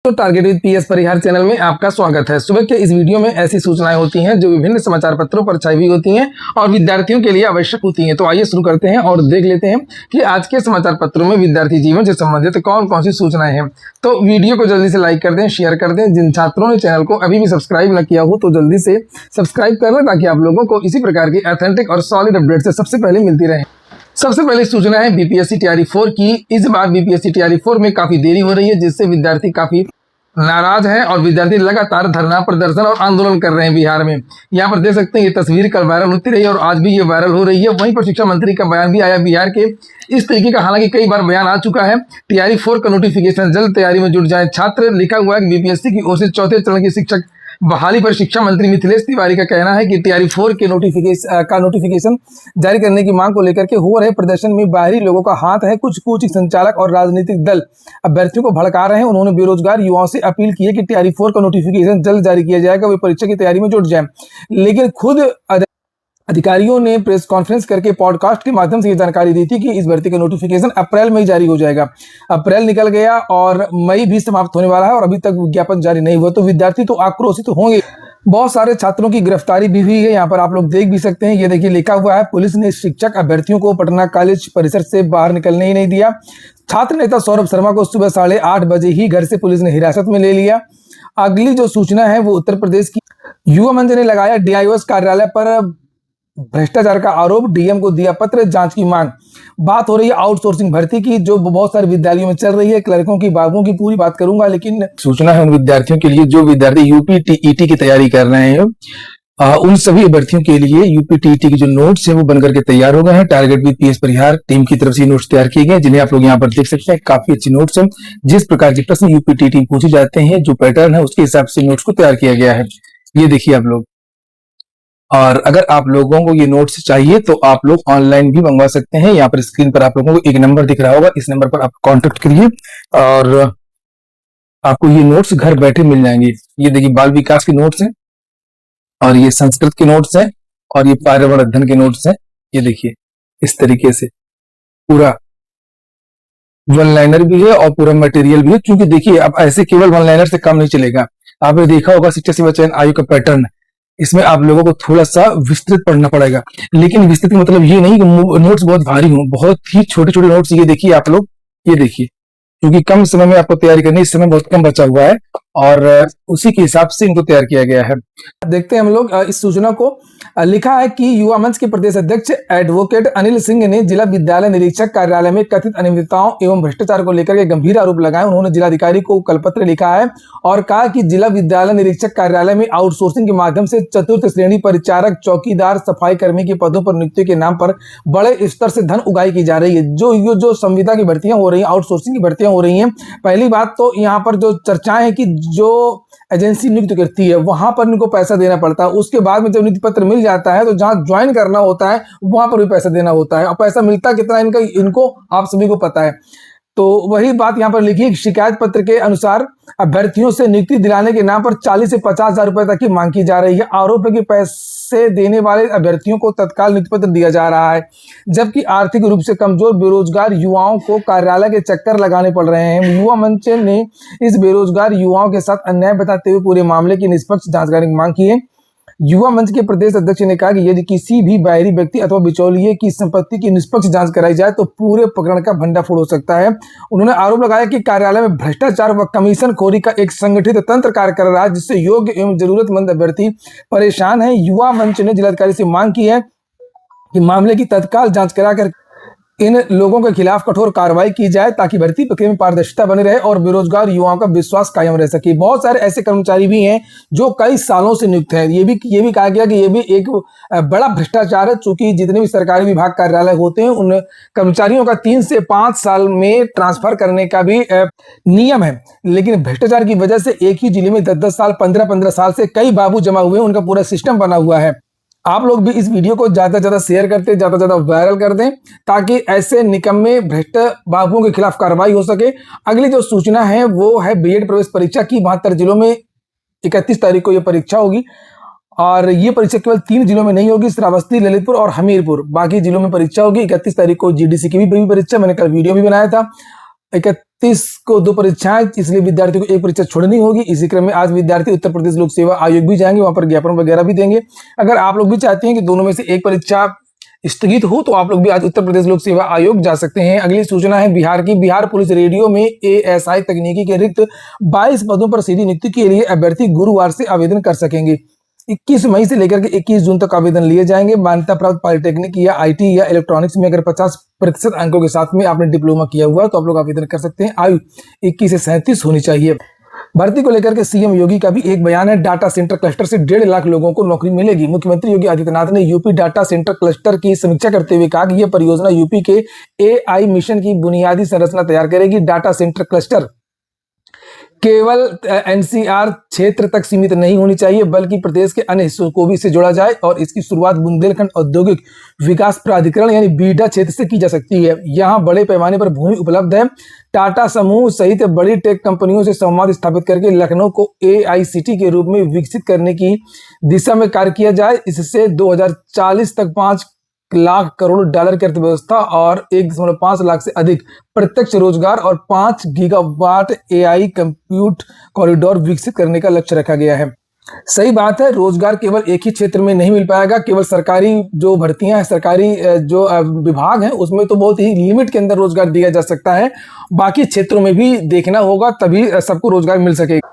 तो target with PS Parihar channel में आपका स्वागत है। सुबह के इस वीडियो में ऐसी सूचनाएं होती हैं जो विभिन्न समाचार पत्रों पर छाई हुई होती हैं और विद्यार्थियों के लिए आवश्यक होती हैं। तो आइए शुरू करते हैं और देख लेते हैं कि आज के समाचार पत्रों में विद्यार्थी जीवन से संबंधित कौन कौन सी सूचनाएं हैं। तो वीडियो को जल्दी से लाइक कर दें, शेयर कर दें। जिन छात्रों ने चैनल को अभी भी सब्सक्राइब न किया हो तो जल्दी से सब्सक्राइब कर लें ताकि आप लोगों को इसी प्रकार की ऑथेंटिक और सॉलिड अपडेट से सबसे पहले मिलती रहे। सबसे पहले सूचना है बीपीएससी तैयारी 4 की। इस बार बीपीएससी तैयारी 4 में काफी देरी हो रही है, जिससे विद्यार्थी काफी नाराज है और विद्यार्थी लगातार धरना प्रदर्शन और आंदोलन कर रहे हैं बिहार में। यहाँ पर देख सकते हैं ये तस्वीर कल वायरल होती रही और आज भी ये वायरल हो रही है। वहीं पर शिक्षा मंत्री का बयान भी आया बिहार के इस तरीके का, हालांकि कई बार बयान आ चुका है। तैयारी 4 का नोटिफिकेशन जल्द तैयारी में जुट जाए छात्र, लिखा हुआ है। बीपीएससी की ओर से चौथे चरण की शिक्षक बहाली पर शिक्षा मंत्री मिथिलेश तिवारी का कहना है कि तैयारी 4 के नोटिफिकेशन जारी करने की मांग को लेकर के हो रहे प्रदर्शन में बाहरी लोगों का हाथ है। कुछ कोचिंग संचालक और राजनीतिक दल अभ्यर्थियों को भड़का रहे हैं। उन्होंने बेरोजगार युवाओं से अपील की है कि तैयारी 4 का नोटिफिकेशन जल्द जारी किया जाएगा, वे परीक्षा की तैयारी में जुट जाए। लेकिन खुद अधिकारियों ने प्रेस कॉन्फ्रेंस करके पॉडकास्ट के माध्यम से ये जानकारी दी थी कि इस भर्ती का नोटिफिकेशन अप्रैल में ही जारी हो जाएगा। अप्रैल निकल गया और मई भी समाप्त होने वाला है और अभी तक विज्ञापन जारी नहीं हुआ, तो विद्यार्थी तो आक्रोशित होंगे। बहुत सारे छात्रों की गिरफ्तारी भी हुई है, यहाँ पर आप लोग देख भी सकते हैं। ये देखिए लिखा हुआ है, पुलिस ने शिक्षक अभ्यर्थियों को पटना कॉलेज परिसर से बाहर निकलने ही नहीं दिया। छात्र नेता सौरभ शर्मा को सुबह 8:30 बजे ही घर से पुलिस ने हिरासत में ले लिया। अगली जो सूचना है वो उत्तर प्रदेश की। युवा मंच ने लगाया डीआईओएस कार्यालय पर भ्रष्टाचार का आरोप, डीएम को दिया पत्र, जांच की मांग। बात हो रही है आउटसोर्सिंग भर्ती की, जो बहुत सारे विद्यालयों में चल रही है। क्लर्कों की, बाबुओं की पूरी बात करूंगा, लेकिन सूचना है उन विद्यार्थियों के लिए जो विद्यार्थी यूपी टीईटी की तैयारी कर रहे हैं। उन सभी अभ्यर्थियों के लिए यूपी टीईटी के जो नोट्स हैं वो बनकर के तैयार हो गए हैं। Target with PS Parihar team की तरफ से नोट्स तैयार किए गए, जिन्हें आप लोग यहाँ पर देख सकते हैं। काफी अच्छे नोट्स हैं। जिस प्रकार के प्रश्न यूपी टीईटी में पूछे जाते हैं, जो पैटर्न है उसके हिसाब से नोट्स को तैयार किया गया है। ये देखिए आप लोग। और अगर आप लोगों को ये नोट्स चाहिए तो आप लोग ऑनलाइन भी मंगवा सकते हैं। यहाँ पर स्क्रीन पर आप लोगों को एक नंबर दिख रहा होगा, इस नंबर पर आप कांटेक्ट करिए और आपको ये नोट्स घर बैठे मिल जाएंगे। ये देखिए बाल विकास के नोट्स हैं और ये संस्कृत के नोट्स हैं और ये पर्यावरण अध्ययन के नोट्स हैं। ये देखिए इस तरीके से पूरा वन लाइनर भी है और पूरा मटेरियल भी है, क्योंकि देखिए अब ऐसे केवल वन लाइनर से काम नहीं चलेगा। आपने देखा होगा शिक्षा सेवा चयन आयोग का पैटर्न, इसमें आप लोगों को थोड़ा सा विस्तृत पढ़ना पड़ेगा। लेकिन विस्तृत मतलब ये नहीं कि नोट्स बहुत भारी हो, बहुत ही छोटे छोटे नोट्स। ये देखिए आप लोग, ये देखिए, क्योंकि कम समय में आपको तैयारी करनी है, इस समय बहुत कम बचा हुआ है और उसी के हिसाब से इनको तैयार किया गया है। देखते हैं हम लोग इस सूचना को। लिखा है कि युवा मंच के प्रदेश अध्यक्ष एडवोकेट अनिल सिंह ने जिला विद्यालय निरीक्षक कार्यालय में कथित अनियमितताओं एवं भ्रष्टाचार को लेकर के गंभीर आरोप लगाए। उन्होंने जिलाधिकारी को कल पत्र लिखा है और कहा कि जिला विद्यालय निरीक्षक कार्यालय में आउटसोर्सिंग के माध्यम से चतुर्थ श्रेणी परिचारक, चौकीदार, सफाई कर्मी के पदों पर नियुक्ति के नाम पर बड़े स्तर से धन उगाही की जा रही है। जो संविदा की भर्तियां हो रही हैं, आउटसोर्सिंग की भर्तियां हो रही हैं। पहली बात तो यहाँ पर जो चर्चाएं हैं कि जो एजेंसी नियुक्त करती है वहां पर इनको पैसा देना पड़ता है। उसके बाद में जब नियुक्ति पत्र मिल जाता है तो जहां ज्वाइन करना होता है वहां पर भी पैसा देना होता है। और पैसा मिलता कितना इनको आप सभी को पता है। तो वही बात यहाँ पर लिखी है। शिकायत पत्र के अनुसार अभ्यर्थियों से नियुक्ति दिलाने के नाम पर 40 से 50 हजार रुपए तक की मांग की जा रही है। आरोप है कि पैसे देने वाले अभ्यर्थियों को तत्काल नियुक्ति पत्र दिया जा रहा है, जबकि आर्थिक रूप से कमजोर बेरोजगार युवाओं को कार्यालय के चक्कर लगाने पड़ रहे हैं। युवा मंच ने इस बेरोजगार युवाओं के साथ अन्याय बताते हुए पूरे मामले की निष्पक्ष जांच करने की मांग की है। युवा मंच के प्रदेश अध्यक्ष ने कहा कि यदि किसी भी बाहरी व्यक्ति अथवा बिचौलिए की संपत्ति की निष्पक्ष जांच कराई जाए तो पूरे प्रकरण का भंडाफोड़ हो सकता है। उन्होंने आरोप लगाया कि कार्यालय में भ्रष्टाचार व कमीशन खोरी का एक संगठित तंत्र कार्य कर रहा है, जिससे योग्य एवं जरूरतमंद अभ्यर्थी परेशान है। युवा मंच ने जिलाधिकारी से मांग की है कि मामले की तत्काल जांच कराकर इन लोगों के खिलाफ कठोर कार्रवाई की जाए, ताकि भर्ती प्रक्रिया में पारदर्शिता बनी रहे और बेरोजगार युवाओं का विश्वास कायम रह सके। बहुत सारे ऐसे कर्मचारी भी हैं जो कई सालों से नियुक्त हैं। ये भी कहा गया कि ये भी एक बड़ा भ्रष्टाचार है, चूंकि जितने भी सरकारी विभाग कार्यालय होते हैं उन कर्मचारियों का 3 से 5 साल में ट्रांसफर करने का भी नियम है। लेकिन भ्रष्टाचार की वजह से एक ही जिले में 10-10 साल, 15-15 साल से कई बाबू जमा हुए हैं। उनका पूरा सिस्टम बना हुआ है। आप लोग भी इस वीडियो को ज्यादा से ज्यादा शेयर करते, ज्यादा से ज्यादा वायरल कर दें, ताकि ऐसे निकम्मे भ्रष्ट बाबुओं के खिलाफ कार्रवाई हो सके। अगली जो सूचना है वो है बीएड प्रवेश परीक्षा की। 72 जिलों में 31 तारीख को यह परीक्षा होगी और ये परीक्षा केवल 3 जिलों में नहीं होगी, श्रावस्ती, ललितपुर और हमीरपुर। बाकी जिलों में परीक्षा होगी। 31 तारीख को जीडीसी की भी परीक्षा, मैंने कल वीडियो भी बनाया था। 31 को 2 परीक्षाएं, इसलिए विद्यार्थियों को एक परीक्षा छोड़नी होगी। इसी क्रम में आज विद्यार्थी उत्तर प्रदेश लोक सेवा आयोग भी जाएंगे, वहां पर ज्ञापन वगैरह भी देंगे। अगर आप लोग भी चाहते हैं कि दोनों में से एक परीक्षा स्थगित हो तो आप लोग भी आज उत्तर प्रदेश लोक सेवा आयोग जा सकते हैं। अगली सूचना है बिहार की। बिहार पुलिस रेडियो में एएसआई तकनीकी के रिक्त 22 पदों पर सीधी नियुक्ति के लिए अभ्यर्थी गुरुवार से आवेदन कर सकेंगे। 21 मई से लेकर के 21 जून तक आवेदन लिए जाएंगे। मान्यता प्राप्त पॉलिटेक्निक या आईटी या इलेक्ट्रॉनिक्स में अगर 50% अंकों के साथ में आपने डिप्लोमा किया हुआ है तो आप लोग आवेदन कर सकते हैं। आयु 21 से 37 होनी चाहिए। भर्ती को लेकर के सीएम योगी का भी एक बयान है। डाटा सेंटर क्लस्टर से 1.5 लाख लोगों को नौकरी मिलेगी। मुख्यमंत्री योगी आदित्यनाथ ने यूपी डाटा सेंटर क्लस्टर की समीक्षा करते हुए कहा कि यह परियोजना यूपी के एआई मिशन की बुनियादी संरचना तैयार करेगी। डाटा सेंटर क्लस्टर केवल एनसीआर क्षेत्र तक सीमित नहीं होनी चाहिए, बल्कि प्रदेश के अन्य हिस्सों को भी इससे जोड़ा जाए और इसकी शुरुआत बुंदेलखंड औद्योगिक विकास प्राधिकरण यानी बीडा क्षेत्र से की जा सकती है। यहाँ बड़े पैमाने पर भूमि उपलब्ध है। टाटा समूह सहित बड़ी टेक कंपनियों से संवाद स्थापित करके लखनऊ को एआईसीटी के रूप में विकसित करने की दिशा में कार्य किया जाए। इससे 2040 तक 5 लाख करोड़ डॉलर की अर्थव्यवस्था और 1.5 लाख से अधिक प्रत्यक्ष रोजगार और 5 गीगावाट एआई कंप्यूट कॉरिडोर विकसित करने का लक्ष्य रखा गया है। सही बात है, रोजगार केवल एक ही क्षेत्र में नहीं मिल पाएगा। केवल सरकारी जो भर्तियां हैं, सरकारी जो विभाग हैं, उसमें तो बहुत ही लिमिट के अंदर रोजगार दिया जा सकता है। बाकी क्षेत्रों में भी देखना होगा, तभी सबको रोजगार मिल सकेगा।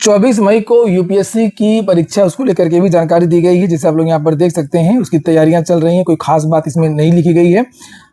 24 मई को यूपीएससी की परीक्षा, उसको लेकर के भी जानकारी दी गई है, जिसे आप लोग यहाँ पर देख सकते हैं। उसकी तैयारियां चल रही हैं, कोई खास बात इसमें नहीं लिखी गई है।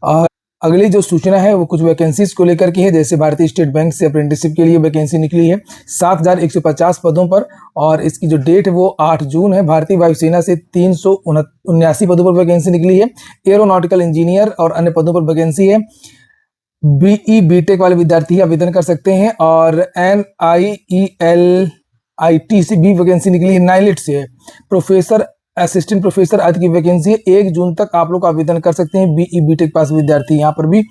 और अगली जो सूचना है वो कुछ वैकेंसीज को लेकर के है। जैसे भारतीय स्टेट बैंक से अप्रेंटिसशिप के लिए वैकेंसी निकली है 7150 पदों पर और इसकी जो डेट है वो 8 जून है। भारतीय वायुसेना से 379 पदों पर वैकेंसी निकली है। एरोनॉटिकल इंजीनियर और अन्य पदों पर वैकेंसी है। बीई बीटेक वाले विद्यार्थी आवेदन कर सकते हैं और NIELIT से भी वैकेंसी निकली है। नाइलिट से है। प्रोफेसर, असिस्टेंट प्रोफेसर आदि की वैकेंसी है। 1 जून तक आप लोग आवेदन कर सकते हैं। बीई बीटेक पास विद्यार्थी यहाँ पर भी।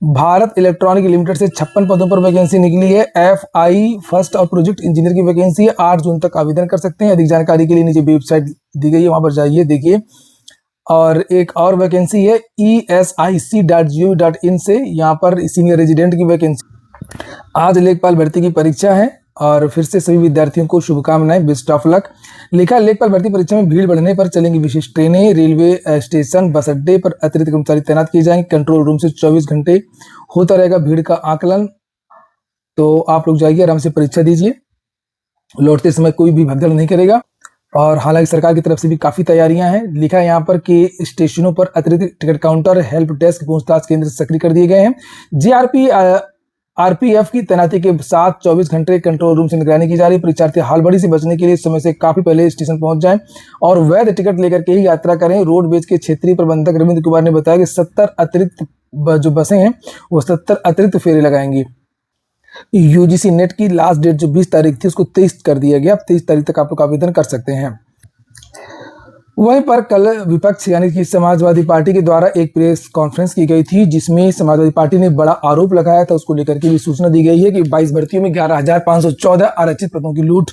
भारत इलेक्ट्रॉनिक लिमिटेड से 56 पदों पर वैकेंसी निकली है। FI फर्स्ट और प्रोजेक्ट इंजीनियर की वैकेंसी है। 8 जून तक आवेदन कर सकते हैं। अधिक जानकारी के लिए नीचे वेबसाइट दी गई है, वहां पर जाइए, देखिए। और एक और वैकेंसी है esic.gov.in से, यहाँ पर सीनियर रेजिडेंट की वैकेंसी। आज लेखपाल भर्ती की परीक्षा है और फिर से सभी विद्यार्थियों को शुभकामनाएं, बेस्ट ऑफ लक। लिखा लेखपाल भर्ती परीक्षा में भीड़ बढ़ने पर चलेंगी विशेष ट्रेनें। रेलवे स्टेशन, बस अड्डे पर अतिरिक्त कर्मचारी तैनात किए जाएंगे। कंट्रोल रूम से 24 घंटे होता रहेगा भीड़ का आकलन। तो आप लोग जाइए, आराम से परीक्षा दीजिए। लौटते समय कोई भी भगदड़ नहीं करेगा। और हालांकि सरकार की तरफ से भी काफी तैयारियां हैं। लिखा है यहाँ पर कि स्टेशनों पर अतिरिक्त टिकट काउंटर, हेल्प डेस्क, पूछताछ केंद्र सक्रिय कर दिए गए हैं। आरपीएफ की तैनाती के साथ 24 घंटे कंट्रोल रूम से निगरानी की जा रही है। परीक्षार्थी हड़बड़ी से बचने के लिए समय से काफी पहले स्टेशन पहुंच जाएं और वैध टिकट लेकर के ही यात्रा करें। रोडवेज के क्षेत्रीय प्रबंधक रविंद्र कुमार ने बताया कि 70 अतिरिक्त जो बसें हैं वो 70 अतिरिक्त फेरे लगाएंगी। यूजीसी नेट की लास्ट डेट जो 20 तारीख थी उसको 23 कर दिया गया। 23 तारीख तक आप लोग आवेदन कर सकते हैं। वहीं पर कल विपक्ष यानी कि समाजवादी पार्टी के द्वारा एक प्रेस कॉन्फ्रेंस की गई थी, जिसमें समाजवादी पार्टी ने बड़ा आरोप लगाया था। उसको लेकर के भी सूचना दी गई है कि 22 भर्तियों में 11,514 आरक्षित पदों की लूट।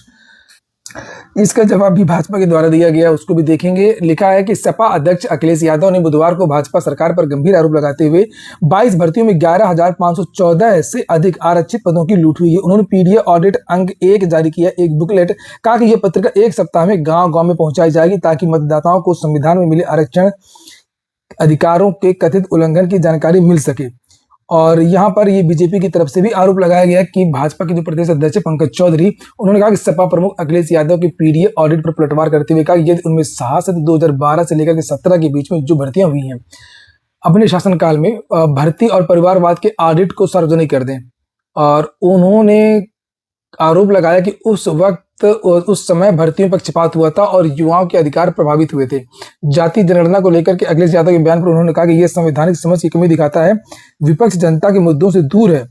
इसका जवाब भी भाजपा के द्वारा दिया गया, उसको भी देखेंगे। लिखा है कि सपा अध्यक्ष अखिलेश यादव ने बुधवार को भाजपा सरकार पर गंभीर आरोप लगाते हुए 22 भर्तियों में 11,514 से अधिक आरक्षित पदों की लूट हुई है। उन्होंने पीडीए ऑडिट अंक 1 जारी किया, एक बुकलेट। कहा कि यह पत्रिका 1 सप्ताह में गांव-गांव में पहुंचाई जाएगी ताकि मतदाताओं को संविधान में मिले आरक्षण अधिकारों के कथित उल्लंघन की जानकारी मिल सके। और यहाँ पर ये बीजेपी की तरफ से भी आरोप लगाया गया कि भाजपा के जो प्रदेश अध्यक्ष पंकज चौधरी, उन्होंने कहा कि सपा प्रमुख अखिलेश यादव के पीडीए ऑडिट पर पलटवार करते हुए कहा कि यदि उनमें साहस 2012 से लेकर के 17 के बीच में जो भर्तियां हुई हैं अपने शासनकाल में, भर्ती और परिवारवाद के ऑडिट को सार्वजनिक कर दें। और उन्होंने आरोप लगाया कि उस समय भर्तियों पर पक्षपात हुआ था और युवाओं के अधिकार प्रभावित हुए थे। जाति जनगणना को लेकर के अखिलेश यादव के बयान पर उन्होंने कहा कि यह संवैधानिक समझ की कमी दिखाता है। विपक्ष जनता के मुद्दों से दूर है।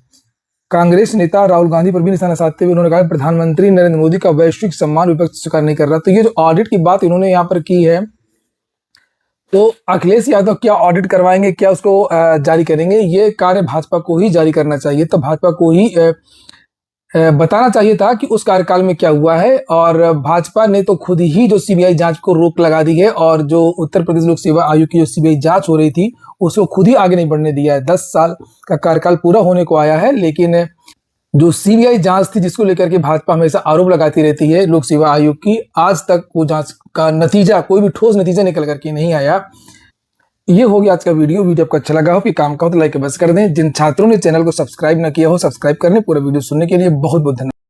कांग्रेस नेता राहुल गांधी पर भी निशाना साधते हुए उन्होंने कहा प्रधानमंत्री नरेंद्र मोदी का वैश्विक सम्मान विपक्ष स्वीकार नहीं कर रहा। तो ये जो ऑडिट की बात इन्होंने यहाँ पर की है, तो अखिलेश यादव क्या ऑडिट करवाएंगे, क्या उसको जारी करेंगे, ये कार्य भाजपा को ही जारी करना चाहिए। तो भाजपा को ही बताना चाहिए था कि उस कार्यकाल में क्या हुआ है। और भाजपा ने तो खुद ही जो सीबीआई जांच को रोक लगा दी है और जो उत्तर प्रदेश लोक सेवा आयोग की जो सीबीआई जांच हो रही थी उसको खुद ही आगे नहीं बढ़ने दिया है। 10 साल का कार्यकाल पूरा होने को आया है, लेकिन जो सीबीआई जांच थी जिसको लेकर के भाजपा हमेशा आरोप लगाती रहती है लोक सेवा आयोग की, आज तक वो जांच का नतीजा, कोई भी ठोस नतीजा निकल करके नहीं आया। ये हो गया आज का वीडियो आपको अच्छा लगा हो कि काम का हो तो लाइक बस कर दें। जिन छात्रों ने चैनल को सब्सक्राइब ना किया हो, सब्सक्राइब कर लें। पूरा वीडियो सुनने के लिए बहुत बहुत धन्यवाद।